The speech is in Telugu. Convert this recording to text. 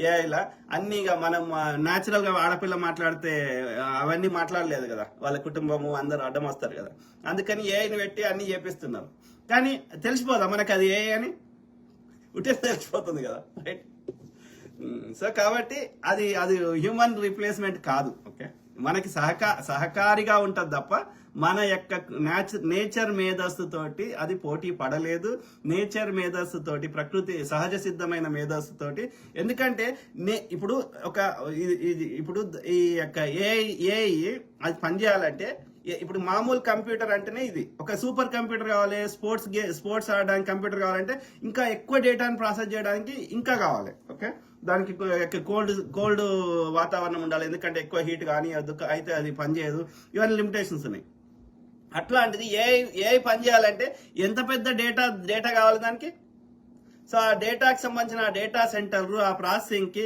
ఏఐలా అన్ని ఇక మనం న్యాచురల్ గా ఆడపిల్ల మాట్లాడితే అవన్నీ మాట్లాడలేదు కదా, వాళ్ళ కుటుంబము అందరూ అడ్డం వస్తారు కదా, అందుకని ఏఐని పెట్టి అన్ని చేపిస్తున్నారు. కానీ తెలిసిపోదా మనకి అది ఏఐ అని? ఉంటే తెలిసిపోతుంది కదా, రైట్? సో కాబట్టి అది అది హ్యూమన్ రీప్లేస్మెంట్ కాదు. ఓకే, మనకి సహకారిగా ఉంటుంది తప్ప మన యొక్క నేచర్ మేధస్సుతోటి అది పోటీ పడలేదు. నేచర్ మేధస్సుతోటి, ప్రకృతి సహజ సిద్ధమైన మేధస్సుతోటి. ఎందుకంటే ఇప్పుడు ఇప్పుడు ఈ యొక్క ఏఐ అది పనిచేయాలంటే, ఇప్పుడు మామూలు కంప్యూటర్ అంటేనే ఇది ఒక సూపర్ కంప్యూటర్ కావాలి. స్పోర్ట్స్ ఆడడానికి కంప్యూటర్ కావాలంటే ఇంకా ఎక్కువ డేటాను ప్రాసెస్ చేయడానికి ఇంకా కావాలి. ఓకే, దానికి కోల్డ్ వాతావరణం ఉండాలి, ఎందుకంటే ఎక్కువ హీట్ కానీ అయితే అది పనిచేయదు. ఇవన్నీ లిమిటేషన్స్ ఉన్నాయి. అట్లాంటిది ఏఐ పని చేయాలంటే ఎంత పెద్ద డేటా కావాలి దానికి. సో ఆ డేటాకి సంబంధించిన డేటా సెంటర్లు, ఆ ప్రాసెసింగ్ కి